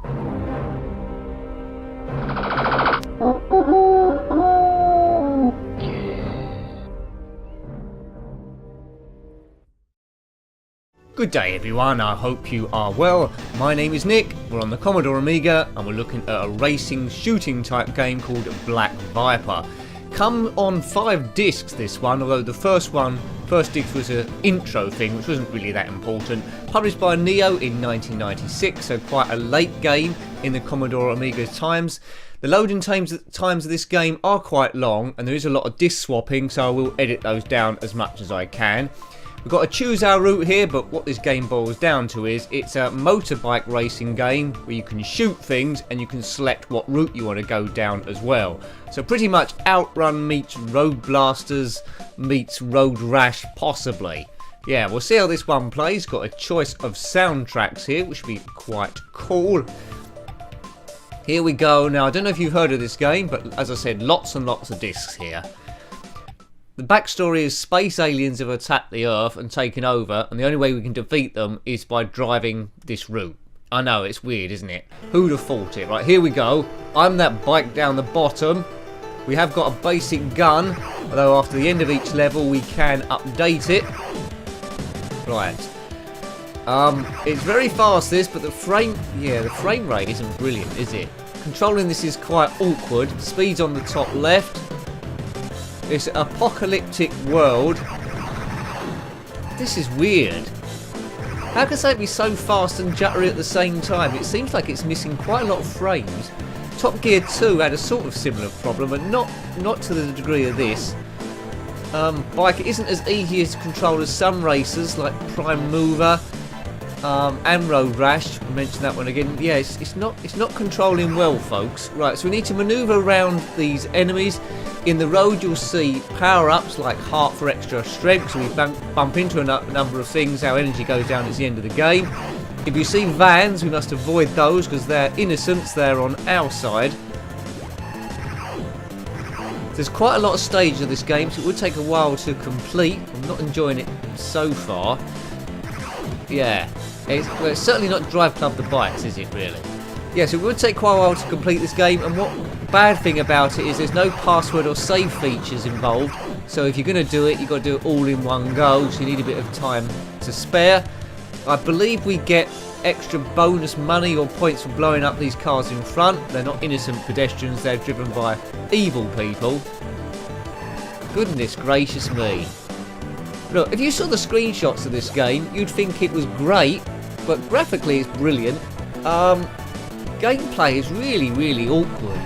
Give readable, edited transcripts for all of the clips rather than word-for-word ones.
Good day everyone, I hope you are well. My name is Nick, we're on the Commodore Amiga and we're looking at a racing shooting type game called Black Viper. Come on 5 discs this one, although the first disc was an intro thing which wasn't really that important. Published by Neo in 1996, so quite a late game in the Commodore Amiga times. The loading times of this game are quite long and there is a lot of disc swapping, so I will edit those down as much as I can. We've got to choose our route here, but what this game boils down to is it's a motorbike racing game where you can shoot things and you can select what route you want to go down as well. So pretty much Outrun meets Road Blasters meets Road Rash possibly. Yeah, we'll see how this one plays. Got a choice of soundtracks here, which will be quite cool. Here we go. Now, I don't know if you've heard of this game, but as I said, lots and lots of discs here. The backstory is space aliens have attacked the Earth and taken over, and the only way we can defeat them is by driving this route. I know, it's weird, isn't it? Who'd have thought it? Right, here we go. I'm that bike down the bottom. We have got a basic gun, although after the end of each level we can update it. Right. It's very fast this, but the frame rate isn't brilliant, is it? Controlling this is quite awkward. Speed's on the top left. It's an apocalyptic world. This is weird. How can something be so fast and jittery at the same time? It seems like it's missing quite a lot of frames. Top Gear 2 had a sort of similar problem, but not to the degree of this. Bike isn't as easy to control as some racers like Prime Mover and Road Rash. I mentioned that one again. Yeah, it's not controlling well, folks. Right, so we need to manoeuvre around these enemies. In the road you'll see power-ups like heart for extra strength, so we bump into a number of things, our energy goes down at the end of the game. If you see vans, we must avoid those because they're innocents, they're on our side. There's quite a lot of stages of this game, so it would take a while to complete. I'm not enjoying it so far. Yeah, it's certainly not Drive Club the Bikes, is it really? Yeah, so it would take quite a while to complete this game, and what bad thing about it is there's no password or save features involved, so if you're going to do it, you've got to do it all in one go, so you need a bit of time to spare. I believe we get extra bonus money or points for blowing up these cars in front. They're not innocent pedestrians, they're driven by evil people. Goodness gracious me. Look, if you saw the screenshots of this game, you'd think it was great, but graphically it's brilliant. Gameplay is really, really awkward.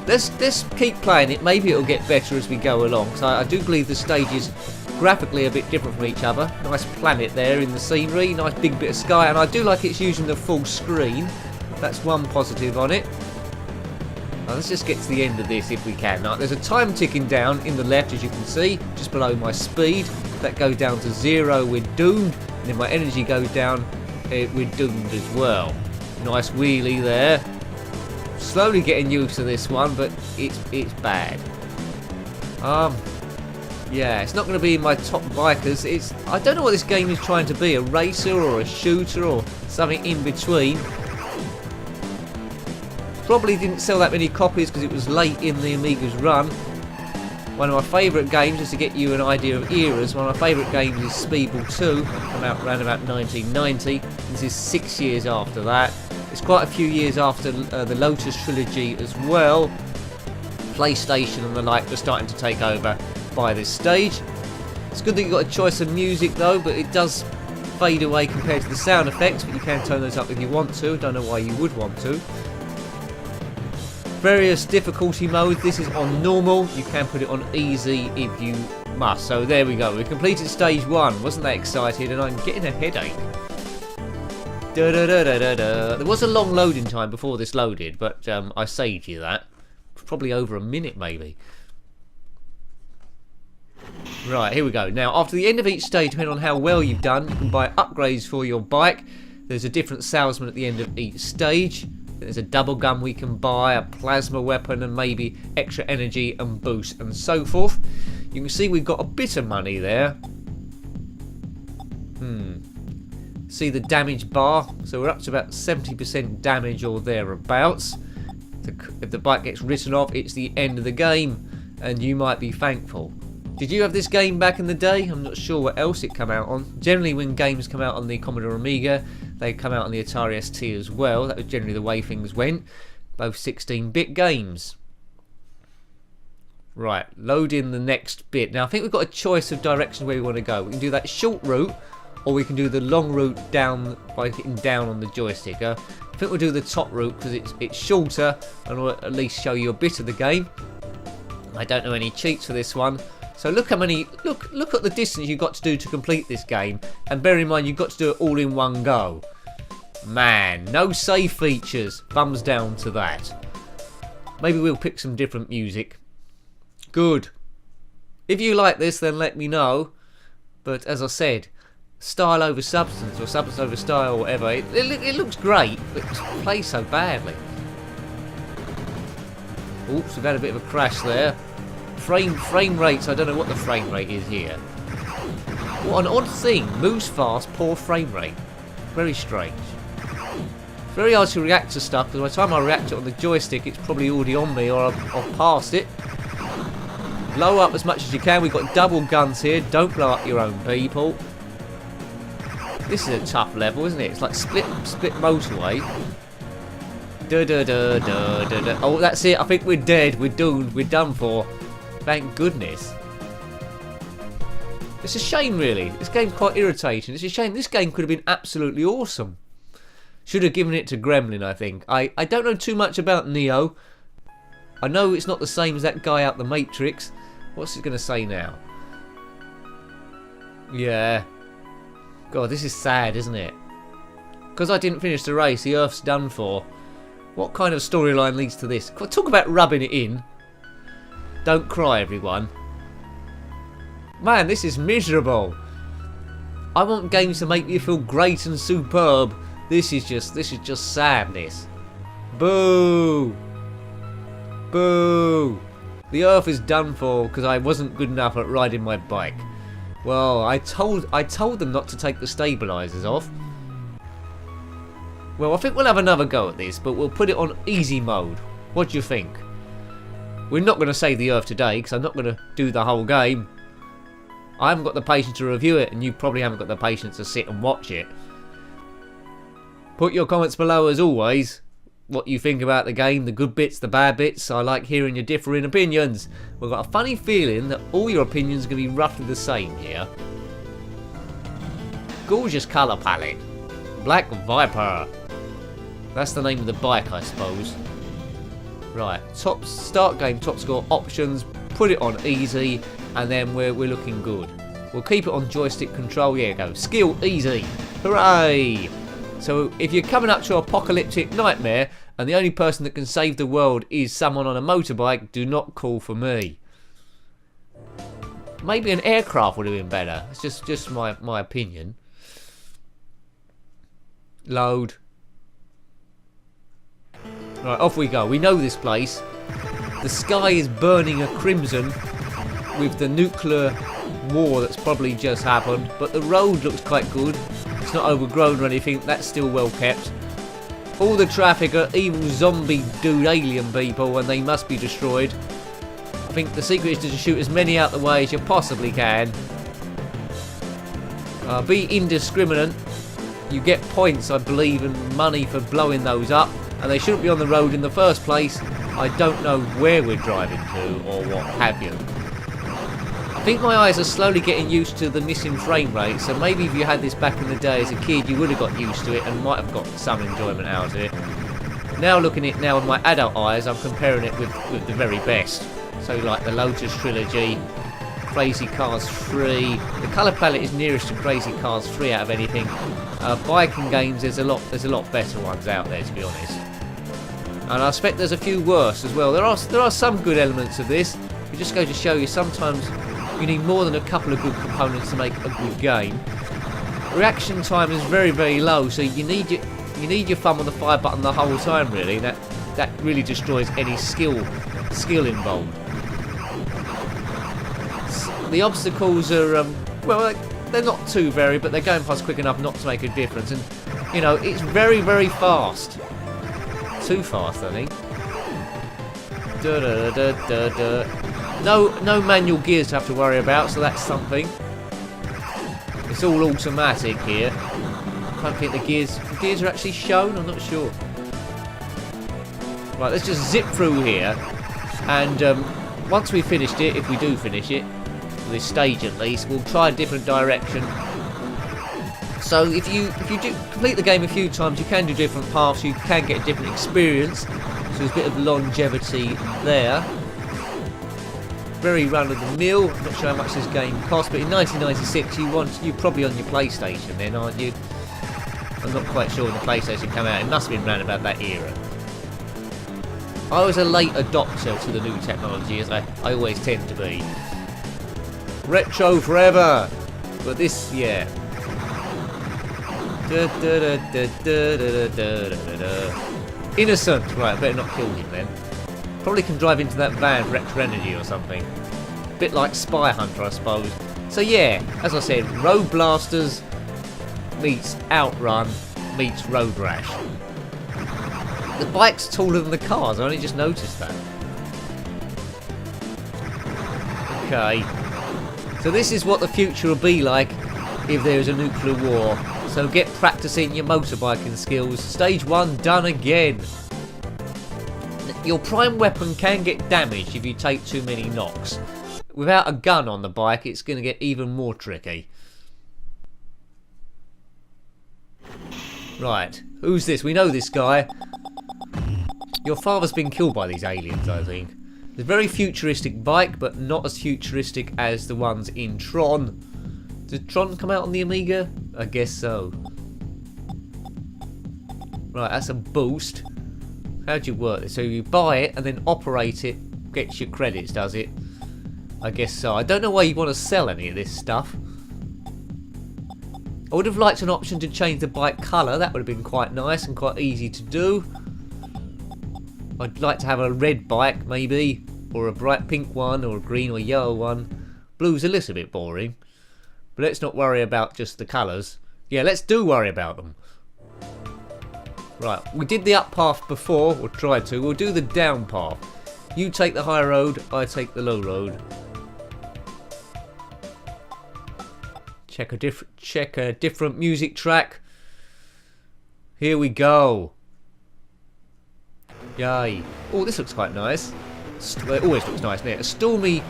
Let's keep playing it. Maybe it'll get better as we go along. So I do believe the stages graphically a bit different from each other. Nice planet there in the scenery, nice big bit of sky, and I do like it's using the full screen. That's one positive on it. Now, let's just get to the end of this if we can. Now, there's a time ticking down in the left, as you can see, just below my speed. If that goes down to 0, we're doomed, and if my energy goes down, we're doomed as well. Nice wheelie there. Slowly getting used to this one, but it's bad. Yeah, it's not going to be in my top bikers. I don't know what this game is trying to be, a racer or a shooter or something in between. Probably didn't sell that many copies because it was late in the Amiga's run. One of my favourite games, just to get you an idea of eras, one of my favourite games is Speedball 2, come out around about 1990. This is 6 years after that. It's quite a few years after the Lotus trilogy as well. PlayStation and the like were starting to take over by this stage. It's good that you've got a choice of music though, but it does fade away compared to the sound effects, but you can turn those up if you want to. Don't know why you would want to. Various difficulty modes. This is on normal. You can put it on easy if you must. So there we go. We completed stage 1. Wasn't that excited? And I'm getting a headache. There was a long loading time before this loaded, but I saved you that. Probably over a minute maybe. Right, here we go. Now, after the end of each stage, depending on how well you've done, you can buy upgrades for your bike. There's a different salesman at the end of each stage. There's a double gun we can buy, a plasma weapon, and maybe extra energy and boost and so forth. You can see we've got a bit of money there. See the damage bar? So we're up to about 70% damage or thereabouts. If the bike gets written off, it's the end of the game, and you might be thankful. Did you have this game back in the day? I'm not sure what else it came out on. Generally when games come out on the Commodore Amiga, they come out on the Atari ST as well. That was generally the way things went. Both 16-bit games. Right, load in the next bit. Now I think we've got a choice of directions where we want to go. We can do that short route, or we can do the long route down by hitting down on the joystick. I think we'll do the top route because it's shorter and will at least show you a bit of the game. I don't know any cheats for this one. So look how many, look at the distance you've got to do to complete this game, and bear in mind you've got to do it all in one go. Man, no save features. Thumbs down to that. Maybe we'll pick some different music. Good. If you like this, then let me know. But as I said, style over substance, or substance over style, or whatever. It looks great, but it plays so badly. Oops, we've had a bit of a crash there. Frame rates, I don't know what the frame rate is here. What an odd thing. Moves fast, poor frame rate. Very strange. It's very hard to react to stuff, because by the time I react to it on the joystick, it's probably already on me, or I've passed it. Blow up as much as you can. We've got double guns here. Don't blow up your own people. This is a tough level, isn't it? It's like split motorway. Oh, that's it. I think we're dead. We're doomed. We're done for. Thank goodness. It's a shame, really. This game's quite irritating. It's a shame. This game could have been absolutely awesome. Should have given it to Gremlin, I think. I don't know too much about Neo. I know it's not the same as that guy out the Matrix. What's it going to say now? Yeah. God, this is sad, isn't it? Because I didn't finish the race, the Earth's done for. What kind of storyline leads to this? Talk about rubbing it in. Don't cry, everyone. Man, this is miserable. I want games to make me feel great and superb. This is just sadness. Boo! Boo! The Earth is done for because I wasn't good enough at riding my bike. Well, I told them not to take the stabilisers off. Well, I think we'll have another go at this, but we'll put it on easy mode. What do you think? We're not going to save the Earth today because I'm not going to do the whole game. I haven't got the patience to review it, and you probably haven't got the patience to sit and watch it. Put your comments below as always. What you think about the game, the good bits, the bad bits. I like hearing your differing opinions. We've got a funny feeling that all your opinions are going to be roughly the same here. Gorgeous colour palette. Black Viper. That's the name of the bike, I suppose. Right, start game, top score, options, put it on easy, and then we're looking good. We'll keep it on joystick control. Here you go. Skill easy. Hooray! So if you're coming up to an apocalyptic nightmare and the only person that can save the world is someone on a motorbike, do not call for me. Maybe an aircraft would have been better. It's just my opinion. Load. Right, off we go. We know this place. The sky is burning a crimson with the nuclear war that's probably just happened, but the road looks quite good. It's not overgrown or anything. That's still well kept. All the traffic are evil zombie dude alien people, and they must be destroyed. I think the secret is to shoot as many out the way as you possibly can. Be indiscriminate. You get points, I believe, and money for blowing those up, and they shouldn't be on the road in the first place. I don't know where we're driving to or what have you. I think my eyes are slowly getting used to the missing frame rate, so maybe if you had this back in the day as a kid, you would have got used to it and might have got some enjoyment out of it. Now looking at it now with my adult eyes, I'm comparing it with the very best. So like the Lotus Trilogy, Crazy Cars 3. The colour palette is nearest to Crazy Cars 3 out of anything. Biking games, there's a lot better ones out there, to be honest. And I expect there's a few worse as well. There are some good elements of this. It just goes to show you sometimes you need more than a couple of good components to make a good game. Reaction time is very, very low, so you need your thumb on the fire button the whole time, really. That really destroys any skill involved. The obstacles are well, they're not too varied, but they're going past quick enough not to make a difference. And, you know, it's very, very fast. Too fast, I think. No manual gears to have to worry about, so that's something. It's all automatic here. I don't think the gears are actually shown, I'm not sure. Right, let's just zip through here. And once we've finished it, if we do finish it, this stage at least, we'll try a different direction. So if you do complete the game a few times, you can do different paths, you can get a different experience. So there's a bit of longevity there. Very run-of-the-mill. I'm not sure how much this game cost, but in 1996 you're probably on your PlayStation then, aren't you? I'm not quite sure when the PlayStation came out. It must have been around about that era. I was a late adopter to the new technology, as I always tend to be. Retro forever! But this, yeah. Innocent! Right, I better not kill him then. Probably can drive into that van, Retro Energy or something. Bit like Spy Hunter, I suppose. So yeah, as I said, Road Blasters meets Outrun meets Road Rash. The bike's taller than the cars, I only just noticed that. Okay. So this is what the future will be like if there's a nuclear war. So get practicing your motorbiking skills. Stage 1 done again. Your prime weapon can get damaged if you take too many knocks. Without a gun on the bike, it's going to get even more tricky. Right, who's this? We know this guy. Your father's been killed by these aliens, I think. It's a very futuristic bike, but not as futuristic as the ones in Tron. Did Tron come out on the Amiga? I guess so. Right, that's a boost. How do you work this? So you buy it and then operate it, gets your credits, does it? I guess so. I don't know why you want to sell any of this stuff. I would have liked an option to change the bike colour. That would have been quite nice and quite easy to do. I'd like to have a red bike, maybe, or a bright pink one, or a green or yellow one. Blue's a little bit boring. But let's not worry about just the colours. Yeah, let's do worry about them. Right, we did the up path before, or tried to. We'll do the down path. You take the high road, I take the low road. Check a different music track. Here we go. Yay. Oh, this looks quite nice. It always looks nice, doesn't it? A stormy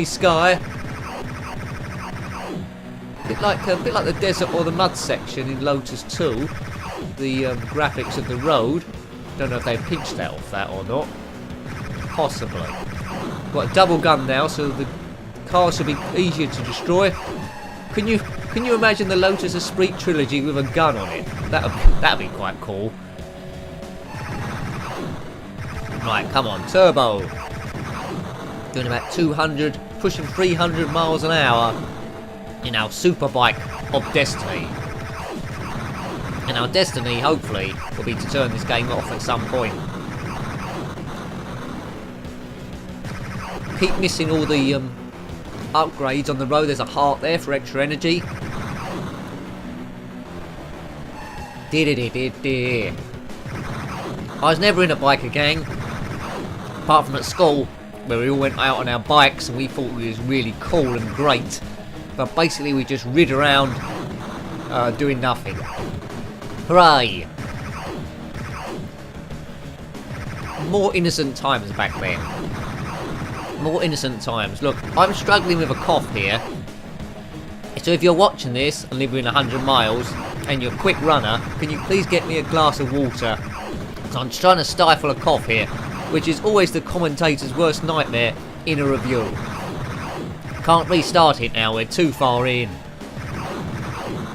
sky. A bit like the desert or the mud section in Lotus 2. The graphics of the road. Don't know if they pinched that off that or not. Possibly. Got a double gun now, so the car should be easier to destroy. Can you imagine the Lotus Esprit trilogy with a gun on it? That'd be quite cool. Right, come on, turbo. Doing about 200, pushing 300 miles an hour in our superbike of destiny. And our destiny, hopefully, will be to turn this game off at some point. Keep missing all the upgrades on the road. There's a heart there for extra energy. I was never in a biker gang, apart from at school, where we all went out on our bikes and we thought it was really cool and great. But basically we just rid around doing nothing. Hooray! More innocent times back then. More innocent times. Look, I'm struggling with a cough here. So if you're watching this and live within 100 miles and you're a quick runner, can you please get me a glass of water? So I'm trying to stifle a cough here, which is always the commentator's worst nightmare in a review. Can't restart it now, we're too far in.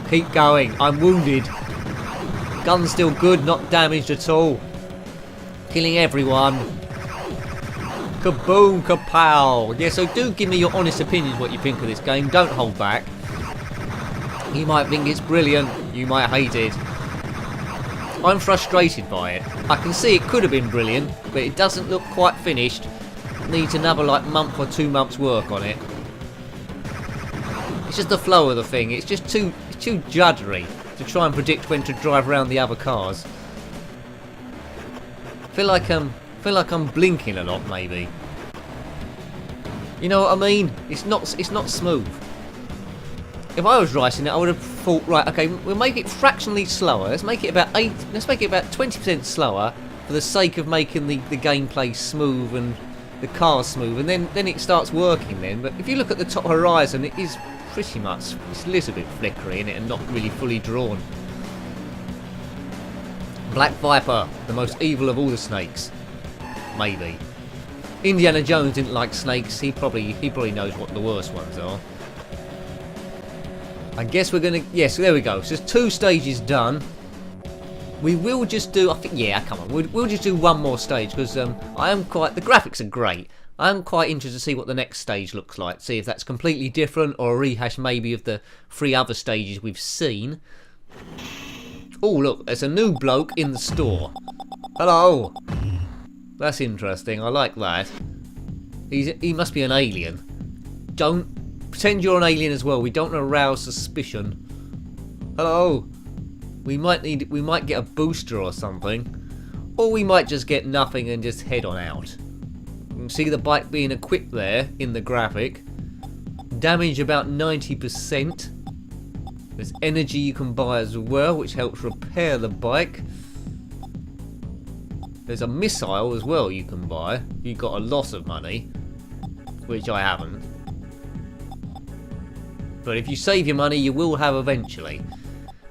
Keep going, I'm wounded. Gun's still good, not damaged at all. Killing everyone. Kaboom, kapow. Yeah, so do give me your honest opinions what you think of this game. Don't hold back. You might think it's brilliant, you might hate it. I'm frustrated by it. I can see it could have been brilliant, but it doesn't look quite finished. Needs another like month or 2 months work on it. It's just the flow of the thing. It's just too juddery to try and predict when to drive around the other cars. Feel like I'm blinking a lot, maybe. You know what I mean? It's not smooth. If I was writing it, I would have thought, right, okay, we'll make it fractionally slower. Let's make it about 20% slower for the sake of making the gameplay smooth and the cars smooth, and then it starts working then. But if you look at the top horizon, it is pretty much, it's a little bit flickery in it and not really fully drawn. Black Viper, the most evil of all the snakes. Maybe. Indiana Jones didn't like snakes. He probably knows what the worst ones are. I guess we're gonna, yes, there we go. So there's 2 stages done. We will just do, I think, yeah, come on. We'll just do one more stage because the graphics are great. I'm quite interested to see what the next stage looks like. See if that's completely different or a rehash maybe of the 3 other stages we've seen. Oh, look, there's a new bloke in the store. Hello. That's interesting. I like that. He must be an alien. Don't pretend you're an alien as well. We don't arouse suspicion. Hello. We might get a booster or something, or we might just get nothing and just head on out. You can see the bike being equipped there in the graphic. Damage about 90%. There's energy you can buy as well, which helps repair the bike. There's a missile as well you can buy. You've got a lot of money, which I haven't. But if you save your money, you will have eventually.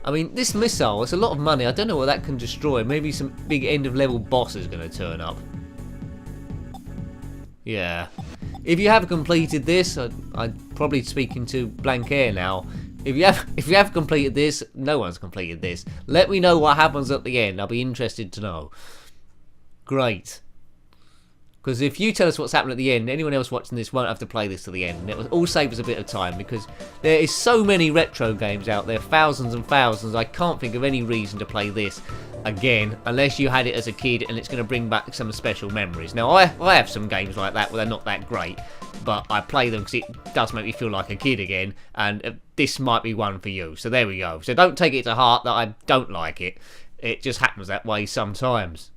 I mean, this missile, it's a lot of money. I don't know what that can destroy. Maybe some big end-of-level boss is going to turn up. Yeah. If you have completed this, I'm probably speaking to blank air now. If you have completed this, no one's completed this. Let me know what happens at the end. I'll be interested to know. Great. Because if you tell us what's happened at the end, anyone else watching this won't have to play this to the end. And it will all save us a bit of time, because there is so many retro games out there, thousands and thousands. I can't think of any reason to play this again, unless you had it as a kid and it's going to bring back some special memories. Now, I have some games like that where they're not that great, but I play them because it does make me feel like a kid again, and this might be one for you. So there we go. So don't take it to heart that I don't like it. It just happens that way sometimes.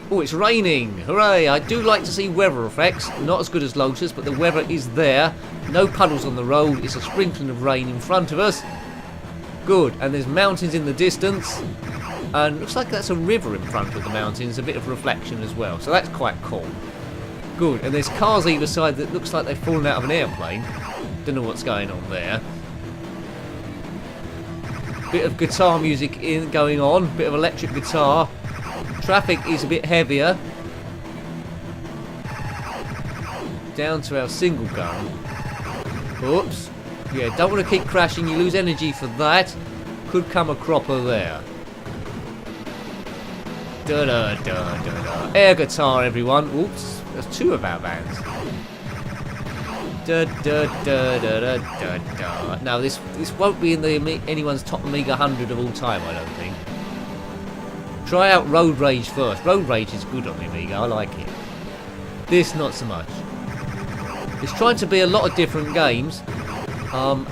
Oh, it's raining! Hooray! I do like to see weather effects. Not as good as Lotus, but the weather is there. No puddles on the road. It's a sprinkling of rain in front of us. Good. And there's mountains in the distance. And looks like that's a river in front of the mountains. A bit of reflection as well. So that's quite cool. Good. And there's cars either side that looks like they've fallen out of an airplane. Don't know what's going on there. Bit of guitar music going on. Bit of electric guitar. Traffic is a bit heavier. Down to our single gun. Oops. Yeah, don't want to keep crashing. You lose energy for that. Could come a cropper there. Da da da da da. Air guitar, everyone. Oops. There's 2 of our bands. Da da da da da da da. Now this won't be in anyone's top Amiga 100 of all time, I don't think. Try out Road Rage first. Road Rage is good on the Amiga, I like it. This, not so much. It's trying to be a lot of different games, and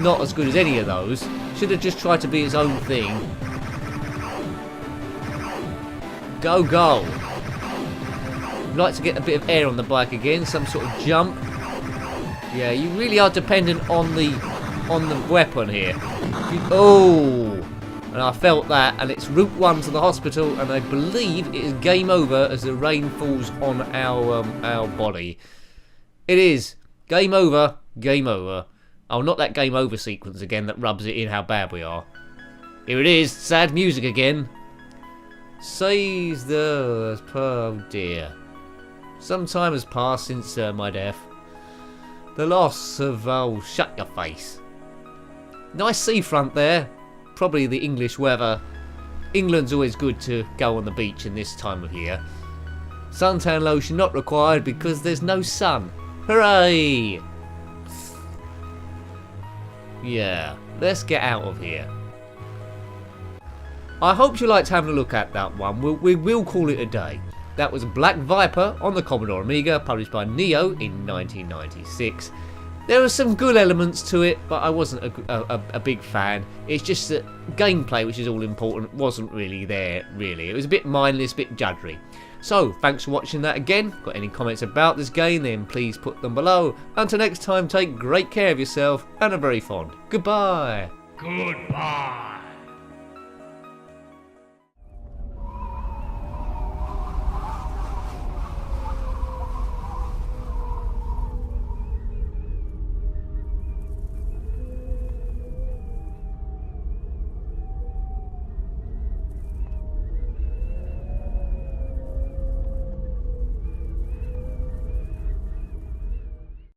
not as good as any of those. Should have just tried to be its own thing. Go, go. I'd like to get a bit of air on the bike again, some sort of jump. Yeah, you really are dependent on the weapon here. Oh! And I felt that, and it's route 1 to the hospital, and I believe it is game over as the rain falls on our body. It is. Game over. Game over. Oh, not that game over sequence again that rubs it in how bad we are. Here it is. Sad music again. Says the... Oh dear. Some time has passed since my death. The loss of... Oh, shut your face. Nice seafront there. Probably the English weather. England's always good to go on the beach in this time of year. Suntan lotion not required because there's no sun. Hooray! Yeah, let's get out of here. I hope you liked having a look at that one. We will call it a day. That was Black Viper on the Commodore Amiga, published by Neo in 1996. There were some good elements to it, but I wasn't a big fan. It's just that gameplay, which is all important, wasn't really there, really. It was a bit mindless, a bit juddery. So, thanks for watching that again. Got any comments about this game, then please put them below. Until next time, take great care of yourself, and a very fond goodbye. Goodbye.